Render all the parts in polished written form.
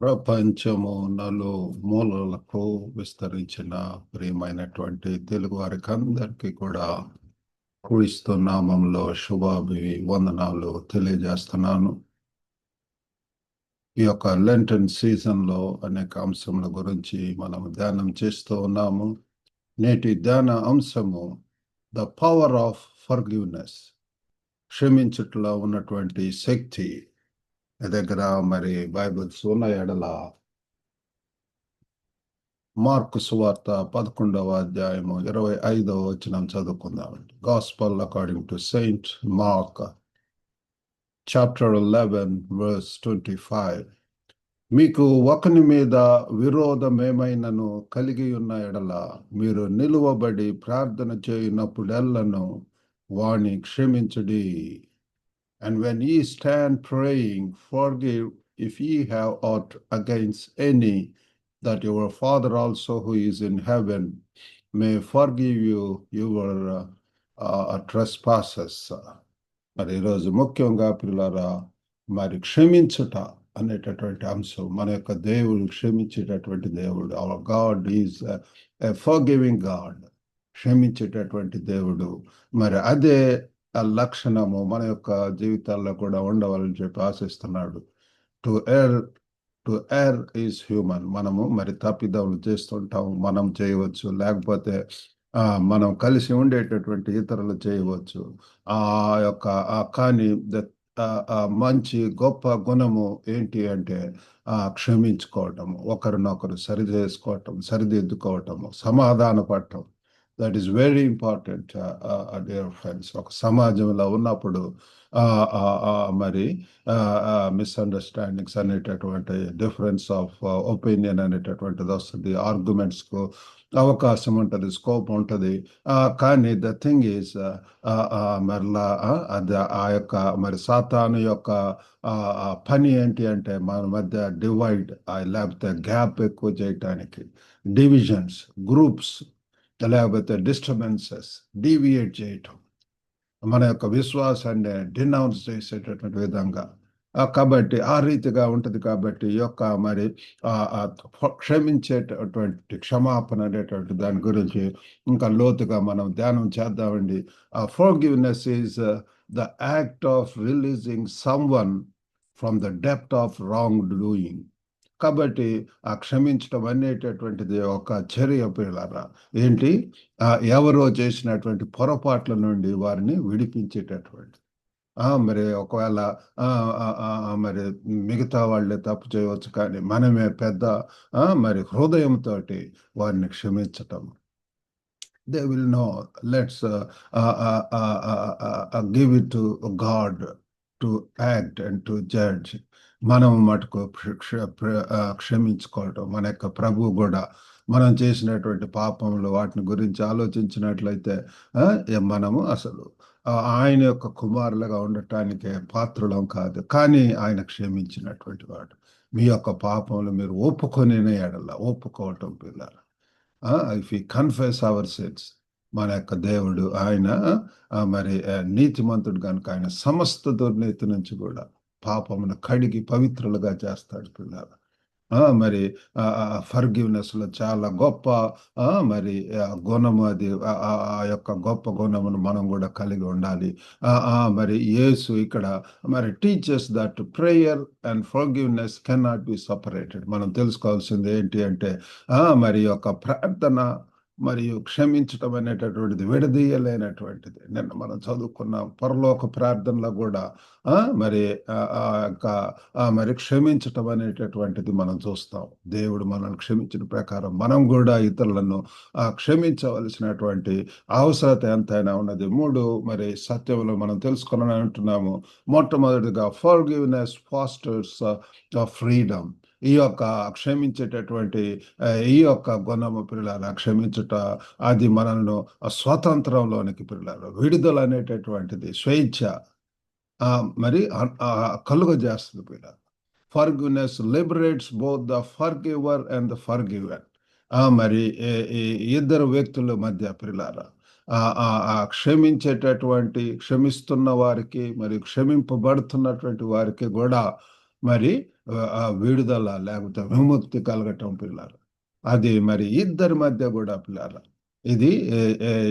ప్రపంచము నలుమూలలకు విస్తరించిన ప్రియమైనటువంటి తెలుగు వారికి అందరికీ కూడా క్రీస్తు నామంలో శుభాభివందనాలు తెలియజేస్తున్నాను. ఈ యొక్క లెంటన్ సీజన్లో అనేక అంశముల గురించి మనం ధ్యానం చేస్తూ ఉన్నాము. నేటి ధ్యాన అంశము ద పవర్ ఆఫ్ ఫర్గివ్నెస్, క్షమించుట్లో ఉన్నటువంటి శక్తి. దగ్గర మరి బైబిల్స్ ఉన్న ఎడల మార్కు సువార్త 11వ అధ్యాయము 25వ వచనం చదువుకుందామండి. Gospel according to saint Mark chapter 11 verse 25. మీకు ఒకని మీద విరోధమేమైనను కలిగి ఉన్న ఎడల మీరు నిలువబడి ప్రార్థన చేయునప్పుడెల్లను వాణ్ణి క్షమించుడి. And when ye stand praying, forgive if ye have aught against any, that your Father also who is in heaven may forgive you your trespasses. మరి ఈరోజు ముఖ్యంగా పిల్లరా, మరి క్షమించుట అనేటటువంటి అంశం. మన యొక్క దేవుడు క్షమించేటటువంటి దేవుడు. Our God is a forgiving God. క్షమించేటటువంటి దేవుడు. మరి అదే ఆ లక్షణము మన యొక్క జీవితాల్లో కూడా ఉండవాలని చెప్పి ఆశిస్తున్నాడు. To err is human. మనము మరి తప్పిదములు చేస్తుంటాం, మనం చేయవచ్చు, లేకపోతే మనం కలిసి ఉండేటటువంటి ఇతరులు చేయవచ్చు. ఆ యొక్క కానీ మంచి గొప్ప గుణము ఏంటి అంటే క్షమించుకోవటము, ఒకరినొకరు సరి చేసుకోవటం, సరిదిద్దుకోవటము, సమాధాన పడటం. That is very important dear friends. ఒక సమాజంలో ఉన్నప్పుడు మరి మిస్అండర్స్టాండింగ్స్ అనేటటువంటి డిఫరెన్స్ ఆఫ్ ఒపీనియన్ అనేటటువంటిది వస్తుంది. ఆర్గ్యుమెంట్స్కు అవకాశం ఉంటుంది, స్కోప్ ఉంటుంది. కానీ ద థింగ్ ఈజ్ మరలా అది ఆ యొక్క మరి సాతాను యొక్క పని ఏంటి అంటే మన మధ్య డివైడ్, లేకపోతే గ్యాప్ ఎక్కువ చేయటానికి, డివిజన్స్, గ్రూప్స్, లేకపోతే డిస్టర్బెన్సెస్, డీవియేట్ చేయటం, మన యొక్క విశ్వాసాన్ని డినౌన్స్ చేసేటటువంటి విధంగా. కాబట్టి ఆ రీతిగా ఉంటుంది. కాబట్టి ఈ యొక్క మరి క్షమించేటటువంటి క్షమాపణ అనేటువంటి దాని గురించి ఇంకా లోతుగా మనం ధ్యానం చేద్దామండి. Forgiveness is the act of releasing someone from the depth of wrong doing. కాబట్టి ఆ క్షమించటం అనేటటువంటిది ఒక చర్య పిల్లరా. ఏంటి? ఎవరో చేసినటువంటి పొరపాట్ల నుండి వారిని విడిపించేటటువంటి. మరి ఒకవేళ మరి మిగతా వాళ్ళే తప్పు చేయవచ్చు, కానీ మనమే పెద్ద మరి హృదయంతో వారిని క్షమించటం. They will know. Let's give it to God to act and to judge. మనం మటుకు క్షమించుకోవటం. మన యొక్క ప్రభువు కూడా మనం చేసినటువంటి పాపములు వాటిని గురించి ఆలోచించినట్లయితే మనము అసలు ఆయన యొక్క కుమారులుగా ఉండటానికి పాత్రులం కాదు. కానీ ఆయన క్షమించినటువంటి వాడు. మీ యొక్క పాపములు మీరు ఒప్పుకొని ఎడల, ఒప్పుకోవటం పిల్లలు, if you confess our sins, మన యొక్క దేవుడు ఆయన మరి నీతిమంతుడు కనుక ఆయన సమస్త దుర్నీతి నుంచి కూడా పాపమును కడిగి పవిత్రులుగా చేస్తాడు పిల్లలు. మరి ఫర్గివ్నెస్ లో చాలా గొప్ప మరి గుణము అది. ఆ యొక్క గొప్ప గుణమును మనం కూడా కలిగి ఉండాలి. మరి యేసు ఇక్కడ మరి teachers that prayer and forgiveness cannot be separated. మనం తెలుసుకోవాల్సింది ఏంటి అంటే మరి యొక్క ప్రార్థన మరియు క్షమించటం అనేటటువంటిది విడదీయలేనటువంటిది. నిన్న మనం చదువుకున్న పరలోక ప్రార్థనలో కూడా మరి మరి క్షమించటం అనేటటువంటిది మనం చూస్తాం. దేవుడు మనల్ని క్షమించిన ప్రకారం మనం కూడా ఇతరులను క్షమించవలసినటువంటి అవసరత ఎంతైనా ఉన్నది. 3 మరి సత్యములు మనం తెలుసుకుని అంటున్నాము. మొట్టమొదటిగా ఫర్గివ్నెస్ ఫాస్టర్స్ ఫ్రీడమ్. ఈ యొక్క క్షమించేటటువంటి ఈ యొక్క గుణము పిల్లల క్షమించుట అది మనల్ని స్వతంత్రంలోనికి పిల్లలు విడుదల అనేటటువంటిది, స్వేచ్ఛ మరి కలుగజేస్తుంది పిల్లలు. Forgiveness liberates both the forgiver and the forgiven. మరి ఇద్దరు వ్యక్తుల మధ్య పిల్లల క్షమించేటటువంటి, క్షమిస్తున్న వారికి మరియు క్షమింపబడుతున్నటువంటి వారికి కూడా మరి విడుదల లేకపోతే విముక్తి కలగటం పిల్లలు. అది మరి ఇద్దరి మధ్య కూడా పిల్లలు. ఇది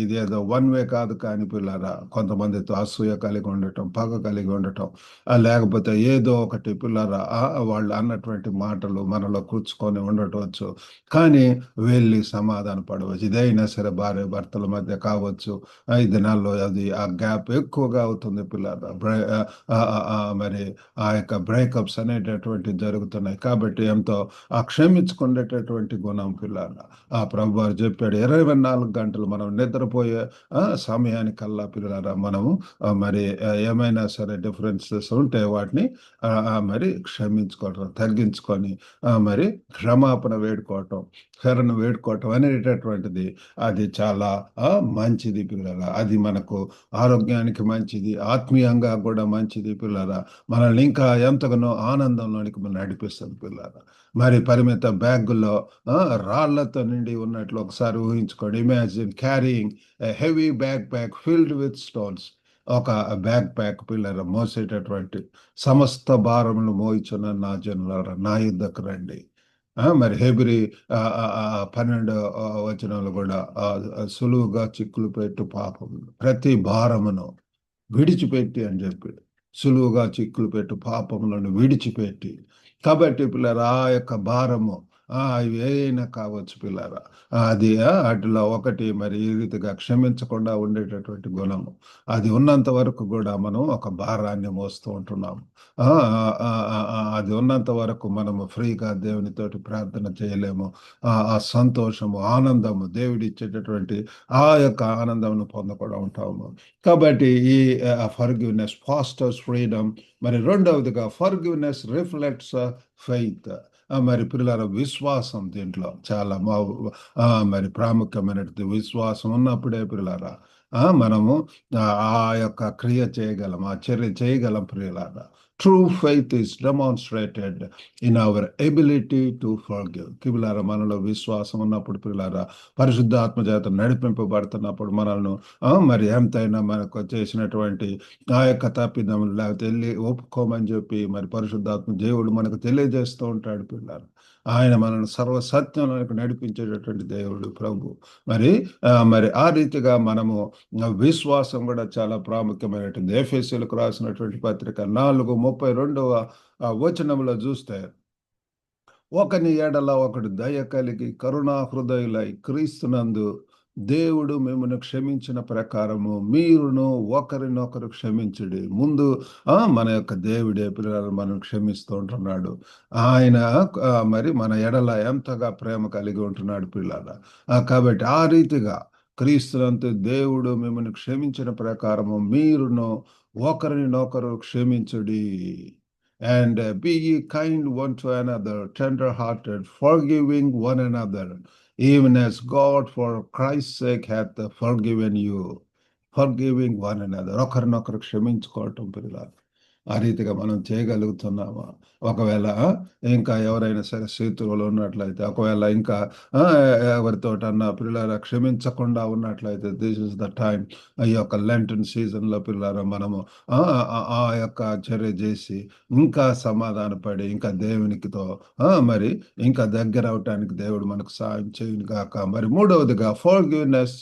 ఇది ఏదో వన్ వే కాదు కానీ పిల్లరా, కొంతమందితో అసూయ కలిగి ఉండటం, పగ కలిగి ఉండటం, లేకపోతే ఏదో ఒకటి పిల్లరా వాళ్ళు అన్నటువంటి మాటలు మనలో కూర్చుకొని ఉండటవచ్చు. కానీ వెళ్ళి సమాధాన పడవచ్చు. ఇదైనా సరే భార్య భర్తల మధ్య కావచ్చు. ఈ దినాల్లో అది ఆ గ్యాప్ ఎక్కువగా అవుతుంది పిల్లరా. మరి ఆ యొక్క బ్రేకప్స్ అనేటటువంటి జరుగుతున్నాయి. కాబట్టి ఎంతో క్షమించుకునేటటువంటి గుణం పిల్లల. ఆ ప్రభు వారు చెప్పాడు 24 గంటలు మనం నిద్రపోయే సమయానికల్లా పిల్లలారా మనము మరి ఏమైనా సరే డిఫరెన్సెస్ ఉంటే వాటిని మరి క్షమించుకోవటం, తగ్గించుకొని మరి క్షమాపణ వేడుకోవటం, శరణ వేడుకోవటం అనేటటువంటిది అది చాలా మంచిది పిల్లల. అది మనకు ఆరోగ్యానికి మంచిది, ఆత్మీయంగా కూడా మంచిది పిల్లల. మనల్ని ఇంకా ఎంతగానో ఆనందంలోనికి మనం నడిపిస్తుంది పిల్లల. మరి పరిమిత బ్యాగుల్లో రాళ్లతో నిండి ఉన్నట్లు ఒకసారి ఊహించుకోండి. Imagine carrying heavy back pack filled with stones. ఒక బ్యాక్ ప్యాక్ పిల్లల మోసేటటువంటి సమస్త భారములు మోయిచున్న నా జనులారా నా యుద్ధకు రండి. మరి హెబ్రీ 12 వచనంలో కూడా సులువుగా చిక్కులు పెట్టు పాపం ప్రతి భారమును విడిచిపెట్టి అని చెప్పి, సులువుగా చిక్కులు పెట్టు పాపములను విడిచిపెట్టి. కాబట్టి పిల్లరా ఆ యొక్క భారము ఇవి ఏమైనా కావచ్చు పిల్లరా, అది అటులో ఒకటి మరి ఈ రీతిగా క్షమించకుండా ఉండేటటువంటి గుణము అది ఉన్నంత వరకు కూడా మనం ఒక భారాన్ని మోస్తూ ఉంటున్నాము. అది ఉన్నంత వరకు మనము ఫ్రీగా దేవునితోటి ప్రార్థన చేయలేము. ఆ సంతోషము, ఆనందము, దేవుడిచ్చేటటువంటి ఆ యొక్క ఆనందమును పొందకుండా ఉంటాము. కాబట్టి ఈ ఫర్గివ్నెస్ ఫాస్టర్స్ ఫ్రీడమ్. మరి రెండవదిగా ఫర్గివ్నెస్ రిఫ్లెక్ట్స్ ఫెయిత్. మరి పిల్లల విశ్వాసం దీంట్లో చాలా మరి ప్రాముఖ్యమైనది. విశ్వాసం ఉన్నప్పుడే పిల్లల మనము ఆ యొక్క క్రియ చేయగలం, ఆ చర్య చేయగలం ప్రియులారా. True faith is demonstrated in our ability to forgive. పిల్లారా మనలో విశ్వాసం ఉన్నప్పుడు పిల్లారా, పరిశుద్ధాత్మ చేత నడిపింపబడుతున్నప్పుడు మనల్ని మరి ఎంతైనా మనకు చేసినటువంటి ఆ యొక్క తప్పిదములు లేకపోతే వెళ్ళి ఒప్పుకోమని చెప్పి మరి పరిశుద్ధాత్మ దేవుడు మనకు తెలియజేస్తూ ఉంటాడు పిల్లలు. ఆయన మనల్ని సర్వసత్యంలోకి నడిపించేటటువంటి దేవుడు ప్రభు. మరి ఆ రీతిగా మనము విశ్వాసం కూడా చాలా ప్రాముఖ్యమైనటువంటి. ఎఫెసీయులకు రాసినటువంటి పత్రిక 4:32 వచనంలో చూస్తే, ఒకని ఎడల ఒకడు దయ కలిగి కరుణా హృదయులై క్రీస్తునందు దేవుడు మిమ్మల్ని క్షమించిన ప్రకారము మీరును ఒకరినొకరు క్షమించుడి. ముందు మన యొక్క దేవుడే పిల్లలు మనం క్షమిస్తూ ఉంటున్నాడు. ఆయన మరి మన ఎడల ఎంతగా ప్రేమ కలిగి ఉంటున్నాడు పిల్లల. కాబట్టి ఆ రీతిగా క్రీస్తునందు దేవుడు మిమ్మల్ని క్షమించిన ప్రకారము మీరును ఒకరినొకరు క్షమించుడి. And be ye kind one to another, tender-hearted, forgiving one another, even as God for Christ's sake hath forgiven you. Forgiving one another. ఒకరినొకరు క్షమించుకోవటం పిల్లలు. ఆ రీతిగా మనం చేయగలుగుతున్నామా? ఒకవేళ ఇంకా ఎవరైనా సరే శత్రువులు ఉన్నట్లయితే, ఒకవేళ ఇంకా ఎవరితోటన్నా పిల్లల క్షమించకుండా ఉన్నట్లయితే, దిస్ ఇస్ ద టైం. ఈ యొక్క లెంటన్ సీజన్లో పిల్లల మనము ఆ యొక్క చర్య చేసి ఇంకా సమాధాన పడి ఇంకా దేవునికితో మరి ఇంకా దగ్గర అవటానికి దేవుడు మనకు సాయం చేయను గాక. మరి మూడవదిగా ఫర్గివ్నెస్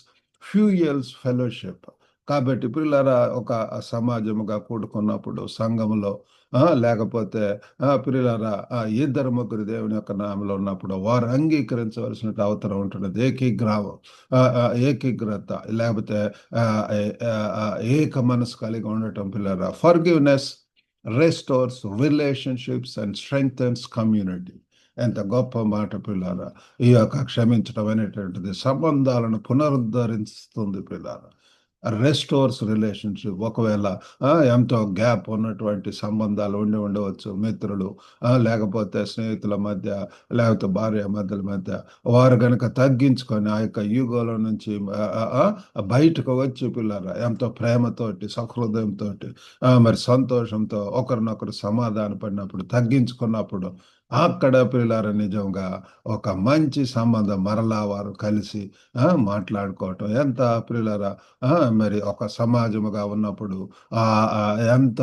ఫ్యూయల్స్ ఫెలోషిప్. కాబట్టి పిల్లరా ఒక సమాజముగా కూడుకున్నప్పుడు సంఘములో లేకపోతే పిల్లరా ఇద్దరు ముగ్గురు దేవుని యొక్క నామలో ఉన్నప్పుడు వారు అంగీకరించవలసిన అవసరం ఉంటున్నది. ఏకీగ్రత లేకపోతే ఏక మనసు కలిగి ఉండటం పిల్లరా. Forgiveness restores relationships and strengthens community. ఎంత గొప్ప మాట పిల్లరా. ఈ యొక్క క్షమించడం అనేటువంటిది సంబంధాలను పునరుద్ధరిస్తుంది పిల్లరా. Restores relationship. ఒకవేళ ఎంతో గ్యాప్ ఉన్నటువంటి సంబంధాలు ఉండవచ్చు, మిత్రులు లేకపోతే స్నేహితుల మధ్య లేకపోతే భార్య మధ్య వారు కనుక తగ్గించుకొని ఆ యొక్క యుగంలో నుంచి బయటకు వచ్చి పిల్లరా ఎంతో ప్రేమతోటి సహృదయంతో మరి సంతోషంతో ఒకరినొకరు సమాధాన పడినప్పుడు, తగ్గించుకున్నప్పుడు అక్కడ పిల్లల నిజంగా ఒక మంచి సంబంధం మరలా వారు కలిసి మాట్లాడుకోవటం ఎంత పిల్లల మరి ఒక సమాజముగా ఉన్నప్పుడు ఆ ఆ, ఎంత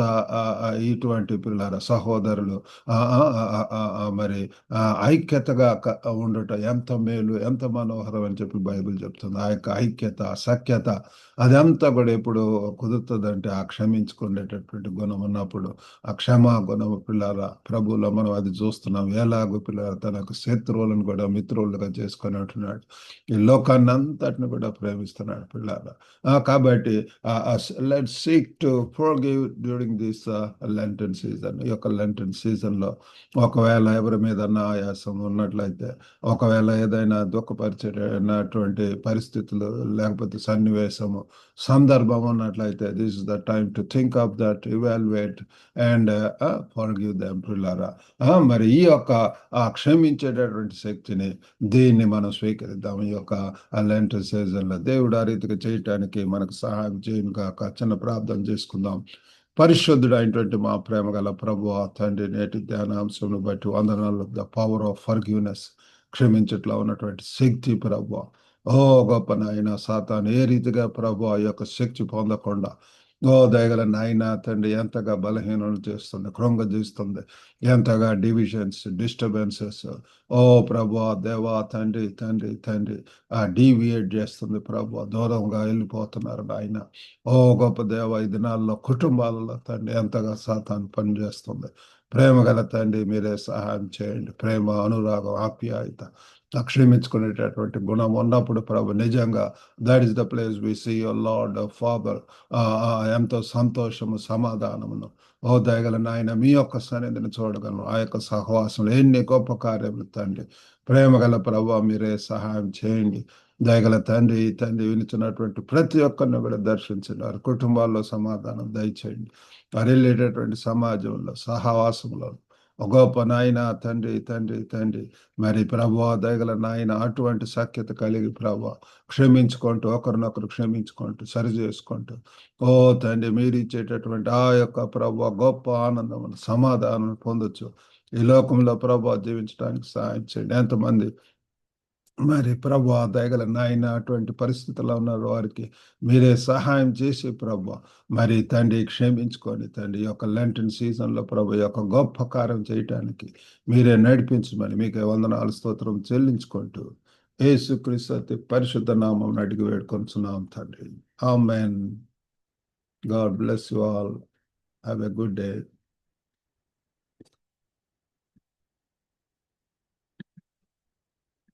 ఇటువంటి పిల్లల సహోదరులు ఆ, ఆ, ఆ, మరి ఐక్యతగా ఉండటం ఎంత మేలు ఎంత మనోహరం అని చెప్పి బైబిల్ చెప్తుంది. ఆ యొక్క ఐక్యత సఖ్యత అదంతా కూడా ఎప్పుడు కుదురుతుందంటే ఆ క్షమించుకునేటటువంటి గుణం ఉన్నప్పుడు ఆ క్షమా గుణము పిల్లల ప్రభువులో మనం అది చూస్తున్నాం. ఎలాగో పిల్లల తనకు శత్రువులను కూడా మిత్రులుగా చేసుకొని ఉంటున్నాడు. ఈ లోకాన్ని అంతటిని కూడా ప్రేమిస్తున్నాడు పిల్లల. కాబట్టి let seek to forgive during this Lenten season. ఈ యొక్క లెంటన్ సీజన్ లో ఒకవేళ ఎవరి మీద ఆయాసం ఉన్నట్లయితే, ఒకవేళ ఏదైనా దుఃఖపరిచేటటువంటి పరిస్థితులు లేకపోతే సన్నివేశము సందర్భం ఉన్నట్లయితే, this is the time to think of that, evaluate and forgive them పిల్లరా. మరి ఈ యొక్క క్షమించేటటువంటి శక్తిని దీన్ని మనం స్వీకరిద్దాం. ఈ యొక్క లెంట్ సీజన్ లో దేవుడు ఆ రీతిగా చేయటానికి మనకు సహాయం చేయను కాక చిన్న ప్రార్థన చేసుకుందాం. పరిశుద్ధుడు అయినటువంటి మా ప్రేమ గల ప్రభు తండ్రి, నేటి ధ్యానాంశంను బట్టి వందనాలు. ద పవర్ ఆఫ్ ఫర్గివ్నెస్, క్షమించట్లో ఉన్నటువంటి శక్తి ప్రభు. ఓ గొప్ప నాయన, సాతాను ఏ రీతిగా ప్రభు ఆ యొక్క శక్తి పొందకుండా ఓ దయగల నాయన తండ్రి ఎంతగా బలహీనం చేస్తుంది, కృంగజీస్తుంది, ఎంతగా డివిజన్స్ డిస్టర్బెన్సెస్ ఓ ప్రభు దేవా తండ్రి తండ్రి తండ్రి డీవియేట్ చేస్తుంది ప్రభు. దూరంగా వెళ్ళిపోతున్నారు నాయన. ఓ గొప్ప దేవ, ఈ దినాల్లో కుటుంబాలలో తండ్రి ఎంతగా సాతాను పనిచేస్తుంది. ప్రేమ గల తండ్రి మీరే సహాయం చేయండి. ప్రేమ, అనురాగం, ఆప్యాయత, క్షమించుకునేటటువంటి గుణం ఉన్నప్పుడు ప్రభు నిజంగా that is the place we see your lord father. ఎంతో సంతోషము, సమాధానమును ఓ దయగల నాయన మీ యొక్క సన్నిధిని చూడగలను. ఆ యొక్క సహవాసంలో ఎన్ని గొప్ప కార్యములు తండ్రి. ప్రేమ గల ప్రభు మీరే సహాయం చేయండి. దయగల తండ్రి తండ్రి వినిచున్నటువంటి ప్రతి ఒక్కరిని కూడా దర్శించండి. వారి కుటుంబాల్లో సమాధానం దయచేయండి. వారు వెళ్ళేటటువంటి సమాజంలో సహవాసంలో ఒక గొప్ప నాయన తండ్రి తండ్రి తండ్రి మరి ప్రభు దయగల నాయన అటువంటి సఖ్యత కలిగి ప్రభు క్షమించుకుంటూ ఒకరినొకరు క్షమించుకుంటూ సరి చేసుకుంటూ ఓ తండ్రి మీరు ఇచ్చేటటువంటి ఆ యొక్క ప్రభు గొప్ప ఆనందం సమాధానం పొందొచ్చు. ఈ లోకంలో ప్రభు జీవించడానికి సహాయం చేయండి. ఎంతమంది మరి ప్రభు దయగల నాయన అటువంటి పరిస్థితుల్లో ఉన్నారు, వారికి మీరే సహాయం చేసి ప్రభు మరి తండ్రి క్షమించుకొని తండ్రి ఈ యొక్క లెంటన్ సీజన్లో ప్రభు ఈ యొక్క గొప్ప కార్యం చేయటానికి మీరే నడిపించమని మీకే వందనాలు స్తోత్రం చెల్లించుకుంటూ యేసుక్రీస్తు అతి పరిశుద్ధ నామం అడిగి వేడుకొంచున్నాం తండ్రి. ఆమేన్. God bless you all. Have a good day.